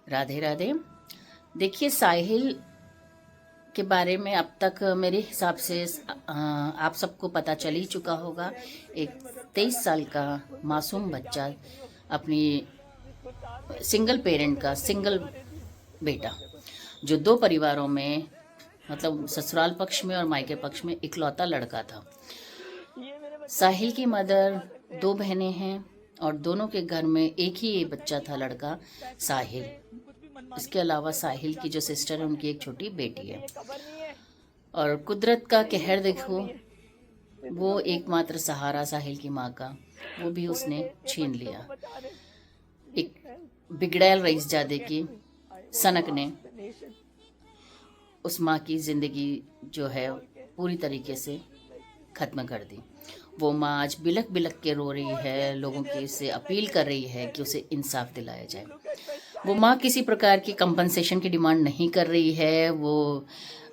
राधे राधे। देखिए, साहिल के बारे में अब तक मेरे हिसाब से आप सबको पता चल ही चुका होगा। एक 23 साल का मासूम बच्चा, अपनी सिंगल पेरेंट का सिंगल बेटा, जो दो परिवारों में, मतलब ससुराल पक्ष में और मायके पक्ष में इकलौता लड़का था। साहिल की मदर, दो बहनें हैं और दोनों के घर में एक ही ये बच्चा था, लड़का साहिल। इसके अलावा साहिल की जो सिस्टर है, उनकी एक छोटी बेटी है। और कुदरत का कहर देखो, वो एकमात्र सहारा साहिल की माँ का, वो भी उसने छीन लिया। एक बिगड़ैल रईसजादे की सनक ने उस माँ की जिंदगी जो है पूरी तरीके से खत्म कर दी। वो माँ आज बिलक बिलक के रो रही है, लोगों की से अपील कर रही है कि उसे इंसाफ दिलाया जाए। वो माँ किसी प्रकार की कंपनसेशन की डिमांड नहीं कर रही है, वो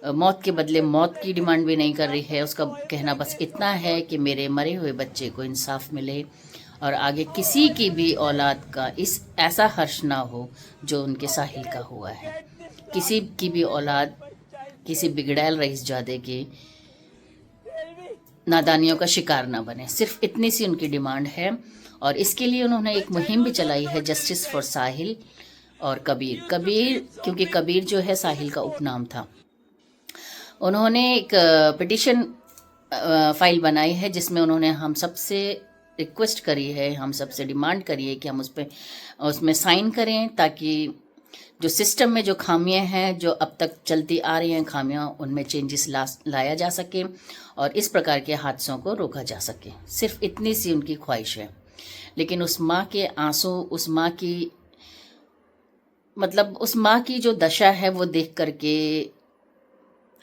मौत के बदले मौत की डिमांड भी नहीं कर रही है। उसका कहना बस इतना है कि मेरे मरे हुए बच्चे को इंसाफ मिले और आगे किसी की भी औलाद का इस ऐसा हर्ष ना हो जो उनके साहिल का हुआ है। किसी की भी औलाद किसी बिगड़ैल रईसजादे की नादानियों का शिकार ना बने, सिर्फ इतनी सी उनकी डिमांड है। और इसके लिए उन्होंने एक मुहिम भी चलाई है, जस्टिस फॉर साहिल और कबीर। कबीर क्योंकि कबीर जो है साहिल का उपनाम था। उन्होंने एक पिटिशन फाइल बनाई है, जिसमें उन्होंने हम सबसे रिक्वेस्ट करी है, हम सबसे डिमांड करी है कि हम उसमें साइन करें, ताकि जो सिस्टम में जो खामियां हैं, जो अब तक चलती आ रही हैं खामियां, उनमें चेंजेस लाया जा सके और इस प्रकार के हादसों को रोका जा सके। सिर्फ इतनी सी उनकी ख्वाहिश है। लेकिन उस माँ के आंसू, उस माँ की, मतलब उस माँ की जो दशा है, वो देख करके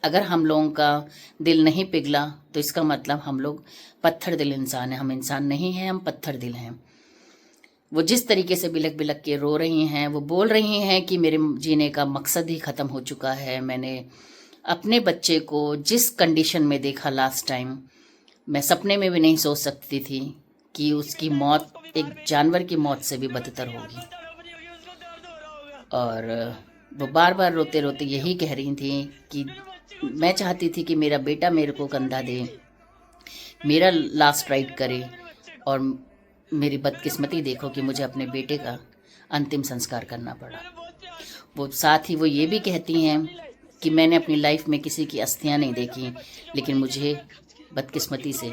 अगर हम लोगों का दिल नहीं पिघला तो इसका मतलब हम लोग पत्थर दिल इंसान हैं। हम इंसान नहीं हैं, हम पत्थर दिल हैं। वो जिस तरीके से बिलक बिलक के रो रही हैं, वो बोल रही हैं कि मेरे जीने का मकसद ही ख़त्म हो चुका है। मैंने अपने बच्चे को जिस कंडीशन में देखा लास्ट टाइम, मैं सपने में भी नहीं सोच सकती थी कि उसकी मौत एक जानवर की मौत से भी बदतर होगी। और वो बार बार रोते रोते यही कह रही थी कि मैं चाहती थी कि मेरा बेटा मेरे को कंधा दे, मेरा लास्ट राइड करे। और मेरी बदकिस्मती देखो कि मुझे अपने बेटे का अंतिम संस्कार करना पड़ा। वो साथ ही वो ये भी कहती हैं कि मैंने अपनी लाइफ में किसी की अस्थियां नहीं देखी, लेकिन मुझे बदकिस्मती से,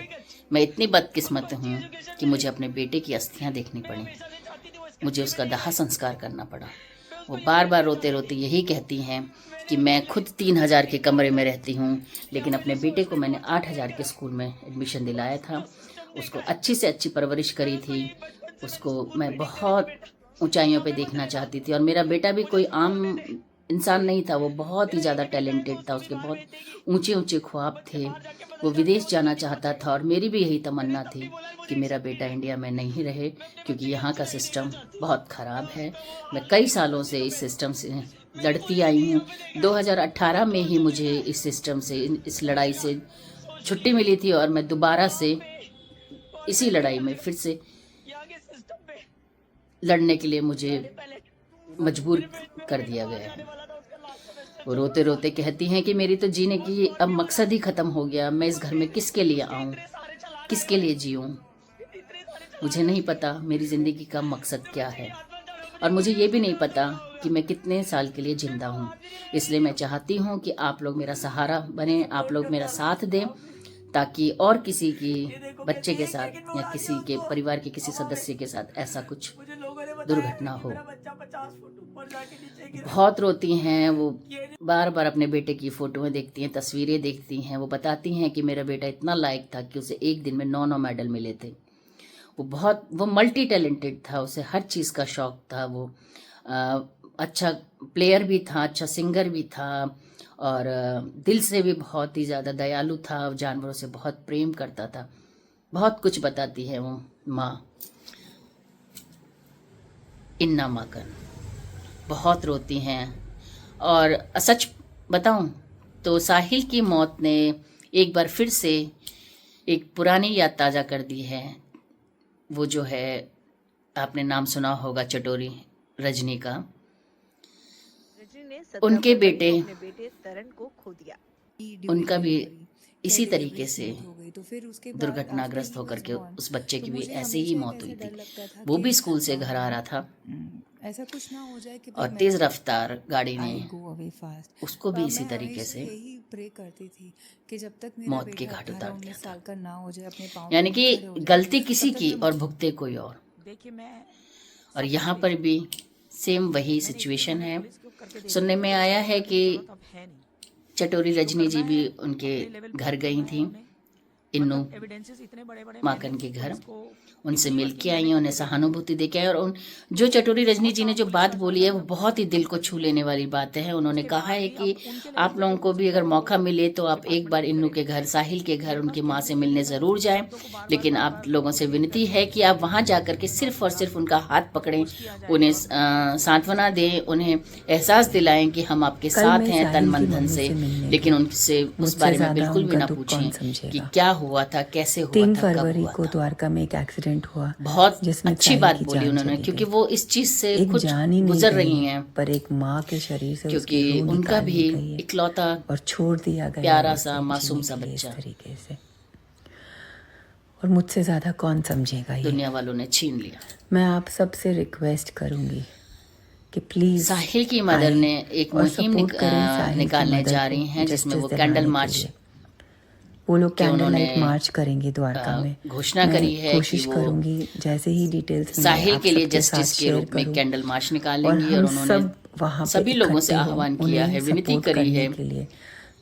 मैं इतनी बदकिस्मत हूँ कि मुझे अपने बेटे की अस्थियां देखनी पड़ी, मुझे उसका दाह संस्कार करना पड़ा। वो बार बार रोते रोते यही कहती हैं कि मैं खुद 3,000 के कमरे में रहती हूँ, लेकिन अपने बेटे को मैंने 8,000 के स्कूल में एडमिशन दिलाया था, उसको अच्छी से अच्छी परवरिश करी थी, उसको मैं बहुत ऊंचाइयों पे देखना चाहती थी। और मेरा बेटा भी कोई आम इंसान नहीं था, वो बहुत ही ज़्यादा टैलेंटेड था, उसके बहुत ऊंचे ऊंचे ख्वाब थे, वो विदेश जाना चाहता था। और मेरी भी यही तमन्ना थी कि मेरा बेटा इंडिया में नहीं रहे, क्योंकि यहाँ का सिस्टम बहुत ख़राब है। मैं कई सालों से इस सिस्टम से लड़ती आई हूँ। 2018 में ही मुझे इस सिस्टम से, इस लड़ाई से छुट्टी मिली थी और मैं दोबारा से इसी लड़ाई में फिर से लड़ने के लिए मुझे मजबूर कर दिया गया है। वो रोते रोते कहती हैं कि मेरी तो जीने की अब मकसद ही ख़त्म हो गया, मैं इस घर में किसके लिए आऊँ, किसके लिए जीऊँ। मुझे नहीं पता मेरी ज़िंदगी का मकसद क्या है, और मुझे ये भी नहीं पता कि मैं कितने साल के लिए जिंदा हूँ। इसलिए मैं चाहती हूँ कि आप लोग मेरा सहारा बने, आप लोग मेरा साथ दें, ताकि और किसी की बच्चे के साथ या किसी के परिवार के किसी सदस्य के साथ ऐसा कुछ दुर्घटना हो। बहुत रोती हैं वो, बार बार अपने बेटे की फ़ोटोएं देखती हैं, तस्वीरें देखती हैं। वो बताती हैं कि मेरा बेटा इतना लायक था कि उसे एक दिन में 9 मेडल मिले थे। वो मल्टी टैलेंटेड था, उसे हर चीज़ का शौक था। वो अच्छा प्लेयर भी था, अच्छा सिंगर भी था, और दिल से भी बहुत ही ज़्यादा दयालु था, जानवरों से बहुत प्रेम करता था। बहुत कुछ बताती है वो माँ, इन्ना माकन। बहुत रोती हैं। और सच बताऊं तो साहिल की मौत ने एक बार फिर से एक पुरानी याद ताज़ा कर दी है। वो जो है, आपने नाम सुना होगा चटोरी रजनी का। उनके बेटे तरण को खो दिया। उनका भी इसी तरीके से हो गई तो फिर उसके बाद दुर्घटनाग्रस्त after he होकर was के born, उस बच्चे की तो भी मुझे ऐसे ही हमेशा मौत हुई कैसे डर थी। लगता था वो कि भी स्कूल से घर आ रहा था ऐसा कुछ ना हो जाए कि और भाई तेज रफ्तार गाड़ी आई ने गो अवे फास्ट। उसको भी इसी तरीके से यही प्रे करती थी कि जब तक मेरा मौत के बेटा घाट उतार 18-19 दिया था। साल का ना हो जाए, अपने पाँव यानी पे कि खड़े हो जाए, गलती किसी तब तक की मैं और भुगते कोई और। देखिए मैं और यहाँ पर भी सेम वही सिचुएशन है। सुनने में आया है कि चटोरी रजनी जी भी उनके घर गई थी, इन्नू माकन के घर, उनसे मिल के आई हैं, उन्हें सहानुभूति दे के आई। और उन जो चटोरी रजनी जी ने जो बात बोली है वो बहुत ही दिल को छू लेने वाली बात है। उन्होंने कहा है कि आप लोगों को भी अगर मौका मिले तो आप एक बार इन्नू के घर, साहिल के घर, उनकी माँ से मिलने ज़रूर जाएं, लेकिन आप लोगों से विनती है कि आप वहाँ जा कर के सिर्फ और सिर्फ उनका हाथ पकड़ें, उन्हें सांत्वना दें, उन्हें एहसास दिलाएं कि हम आपके साथ हैं तन मन धन से, लेकिन उनसे उस बारे में बिल्कुल भी ना पूछें कि क्या हुआ था, कैसे हुआ 3 था, कब फरवरी हुआ को था। द्वारका में एक एक्सीडेंट हुआ, बहुत जिसमें अच्छी साहिल बात की बोली जान उन्होंने, चली क्योंकि गई। वो इस चीज से एक कुछ जान ही नहीं गुजर गई, रही हैं, पर एक माँ के शरीर से क्योंकि उसकी रूह उनका निकाल भी ली गई है इकलौता और छोड़ दिया गया प्यारा है सा उसे मासूम जीने सा के लिए बच्चा इस तरीके से। और मुझसे ज़्यादा कौन समझेगा ये। दुनिया वालों ने छीन लिया। मैं आप सबसे रिक्वेस्ट करूंगी कि प्लीज़ साहिल की मदर ने एक मुहिम निकालने जा रही हैं, जिसमें वो कैंडल मार्च वो लोग कि कैंडल उन्होंने लाइट मार्च करेंगे द्वारका में। घोषणा मैं करी है कि कोशिश वो करूंगी जैसे ही डिटेल्स मिले साहिल आप के लिए सबके जस्टिस साथ के शेयर रूप में करूं। कैंडल मार्च और निकालेंगी। और हम उन्होंने सब वहाँ पे सभी लोगों से इकट्ठे हों, आह्वान किया उन्हें है, विनती सपोर्ट करी करने है के लिए,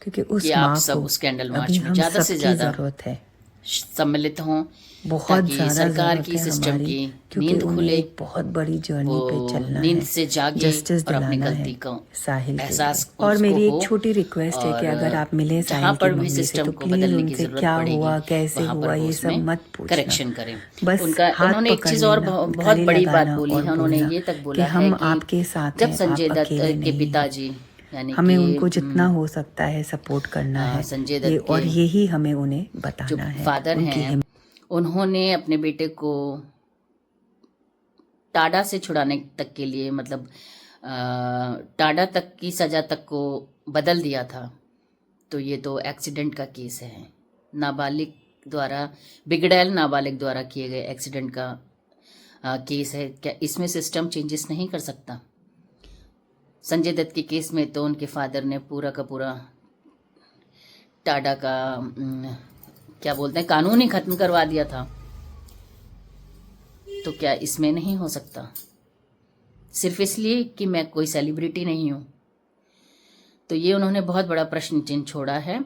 क्योंकि उस कि आप माँ सब को उस कैंडल मार्च अभी में हम ज़्यादा से सबकी ज़्यादा ज़रूरत है, सम्मिलित हों, बहुत ताकि ज़्यादा सरकार ज़रूरत की है सिस्टम हमारी, की क्योंकि नींद उन्हें खुले, एक बहुत बड़ी जर्नी वो पे चलना नींद है, से जागे जस्टिस और अपनी दिलाना गलती है को साहिल के एहसास लिए। और उसको मेरी हो। एक छोटी रिक्वेस्ट है कि और अगर आप मिले जहाँ साहिल पर की भी मम्मी से सिस्टम तो को प्लीज़ बदलने की उनसे जरूरत क्या पड़ेगी, हुआ, कैसे वहाँ पर हुआ, वो ये सब उसमें मत पूछना। करेक्शन करें। बस उनका हाथ उन्होंने एक पकड़ चीज़ और लेना, बहुत गले बड़ी बात लगाना बोली और है। उन्होंने बोलना ये तक कि बोला है हम कि आपके साथ जब हैं, संजय आप दत्त अकेले के नहीं हैं। पिताजी, यानी हमें कि उनको जितना हो सकता है सपोर्ट करना है, संजय ये दत्त और के यही हमें उन्हें जो बताना है। फादर उनकी हैं, उन्होंने अपने बेटे को टाडा से छुड़ाने तक के लिए, मतलब टाडा तक की सज़ा तक को बदल दिया था। तो ये तो एक्सीडेंट का केस है, नाबालिग द्वारा, बिगड़ैल नाबालिग द्वारा किए गए एक्सीडेंट का केस है। क्या इसमें सिस्टम चेंजेस नहीं कर सकता? संजय दत्त के केस में तो उनके फादर ने पूरा का पूरा टाडा का क्या बोलते हैं, कानून ही ख़त्म करवा दिया था। तो क्या इसमें नहीं हो सकता? सिर्फ इसलिए कि मैं कोई सेलिब्रिटी नहीं हूँ? तो ये उन्होंने बहुत बड़ा प्रश्न चिन्ह छोड़ा है।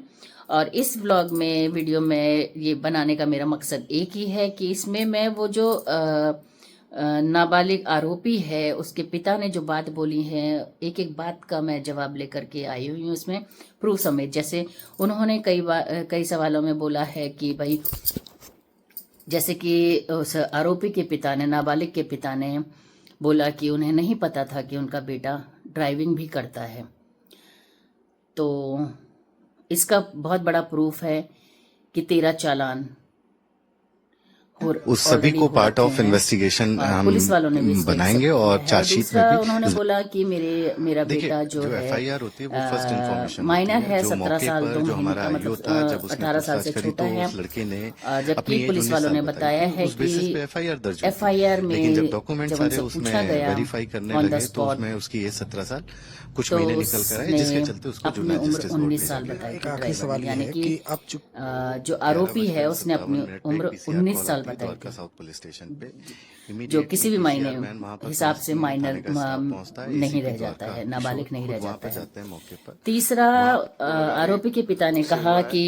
और इस व्लॉग में, वीडियो में ये बनाने का मेरा मकसद एक ही है कि इसमें मैं वो जो नाबालिग आरोपी है, उसके पिता ने जो बात बोली है, एक एक बात का मैं जवाब लेकर के आई हुई हूँ, उसमें प्रूफ समेत। जैसे उन्होंने कई सवालों में बोला है कि भाई, जैसे कि उस आरोपी के पिता ने, नाबालिग के पिता ने बोला कि उन्हें नहीं पता था कि उनका बेटा ड्राइविंग भी करता है। तो इसका बहुत बड़ा प्रूफ है कि 13 चालान उस सभी को पार्ट ऑफ इन्वेस्टिगेशन हम पुलिस वालों ने भी बनाएंगे और चार्जशीट में भी। उन्होंने बोला कि मेरा बेटा जो है, एफआईआर होती है वो फर्स्ट इन्फॉर्मेशन माइनर है, 17 साल 2 महीने का, मतलब 18 साल से छोटा है। लड़के ने जबकि पुलिस वालों ने बताया है कि एफआईआर में लेकिन जब डॉक्यूमेंट सारे उसमें वेरीफाई करने लगे तो उसमें उसकी एज 17 साल कुछ महीने निकल कर आए, जिसके चलते उसको अपनी उम्र 19 साल बताई थी। यानी कि जो आरोपी है उसने अपनी उम्र 19 साल बताई थी, साउथ पुलिस स्टेशन पे, जो किसी भी मायने हिसाब से माइनर नहीं रह जाता है, नाबालिग नहीं रह जाता है। तीसरा, आरोपी के पिता ने कहा कि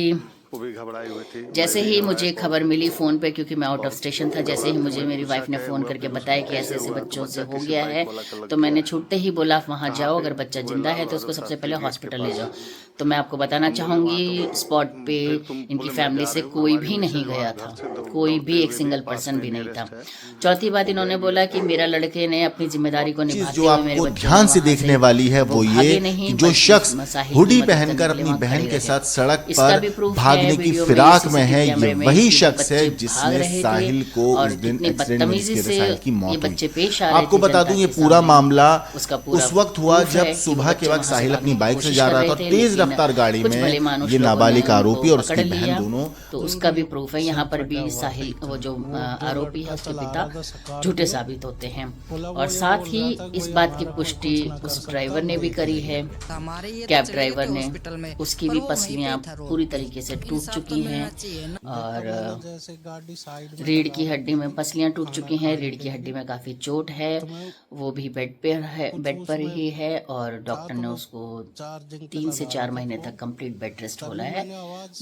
जैसे ही मुझे खबर मिली फ़ोन पे, क्योंकि मैं आउट ऑफ स्टेशन था, जैसे ही मुझे मेरी वाइफ ने फ़ोन करके बताया कि ऐसे ऐसे बच्चों से हो गया है, तो मैंने छूटते ही बोला आप वहाँ जाओ, अगर बच्चा जिंदा है तो उसको सबसे पहले हॉस्पिटल ले जाओ। तो मैं आपको बताना चाहूँगी, स्पॉट पे इनकी फैमिली से कोई भी नहीं गया था, कोई भी एक सिंगल पर्सन भी नहीं था। चौथी बात इन्होंने बोला कि मेरा लड़के ने अपनी जिम्मेदारी को निभाते जो आपको ध्यान से देखने वाली है वो ये कि जो शख्स हुडी पहनकर अपनी बहन के साथ सड़क पर भाग भागने की वीडियो फिराक में में है, CCTV ये कैमरे में वही कि शख्स बच्चे है भाग जिसने रहे थे साहिल को और उस दिन कितनी एक्सीडेंट में बदतमीजी जिसके से साहिल की ये मौत बच्चे हुई। पेश आ रहे आपको थे बता जनता दूं ये के पूरा सामने। मामला उसका पूरा उस वक्त हुआ प्रूफ जब है कि सुबह वो के बच्चे वक्त वहाँ से साहिल अपनी भागने की बाइक से कोशिश जा कर रहा रहे था और थे, तेज लेकिन रफ्तार गाड़ी कुछ भले में मानुष ये लोगों ने नाबालिग उनको आरोपी और पकड़ उसकी बहन लिया। दोनों तो उसका भी प्रूफ है, यहाँ पर भी साहिल वो जो आरोपी है उसके पिता झूठे साबित होते हैं। और साथ ही इस बात की पुष्टि उस ड्राइवर ने भी करी है, कैब ड्राइवर ने, उसकी भी पसलियाँ पूरी तरीके से टूट चुकी हैं और रीढ़ की हड्डी में पसलियाँ टूट चुकी हैं, रीढ़ की हड्डी में काफ़ी चोट है, वो भी बेड पर ही है और डॉक्टर ने उसको 3 से 4 महीने तक कंप्लीट बेड रेस्ट बोला है।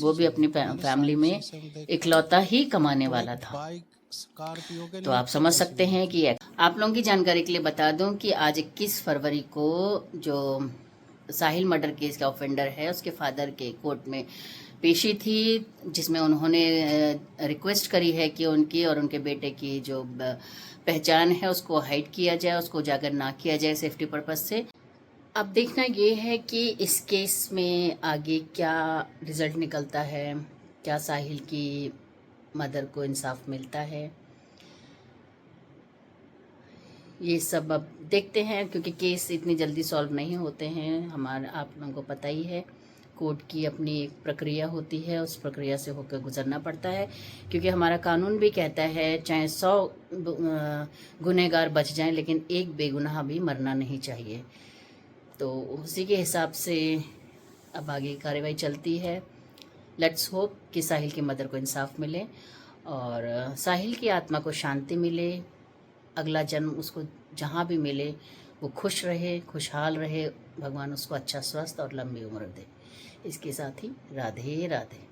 वो भी अपनी फैमिली में इकलौता ही कमाने वाला था। तो आप समझ सकते हैं कि आप लोगों की जानकारी के लिए बता दूं कि आज 21 फरवरी को जो साहिल मर्डर केस का ऑफेंडर है उसके फादर के कोर्ट में पेशी थी, जिसमें उन्होंने रिक्वेस्ट करी है कि उनकी और उनके बेटे की जो पहचान है उसको हाइड किया जाए, उसको उजागर ना किया जाए सेफ्टी पर्पस से। अब देखना ये है कि इस केस में आगे क्या रिजल्ट निकलता है, क्या साहिल की मदर को इंसाफ मिलता है, ये सब अब देखते हैं, क्योंकि केस इतनी जल्दी सॉल्व नहीं होते हैं। हमारा आप लोगों को पता ही है, कोर्ट की अपनी एक प्रक्रिया होती है, उस प्रक्रिया से होकर गुजरना पड़ता है, क्योंकि हमारा कानून भी कहता है चाहे 100 गुनहगार बच जाएं लेकिन एक बेगुनाह भी मरना नहीं चाहिए। तो उसी के हिसाब से अब आगे कार्रवाई चलती है। लेट्स होप कि साहिल की मदर को इंसाफ मिले और साहिल की आत्मा को शांति मिले, अगला जन्म उसको जहाँ भी मिले वो खुश रहे, खुशहाल रहे, भगवान उसको अच्छा स्वस्थ और लंबी उम्र दे। इसके साथ ही राधे राधे।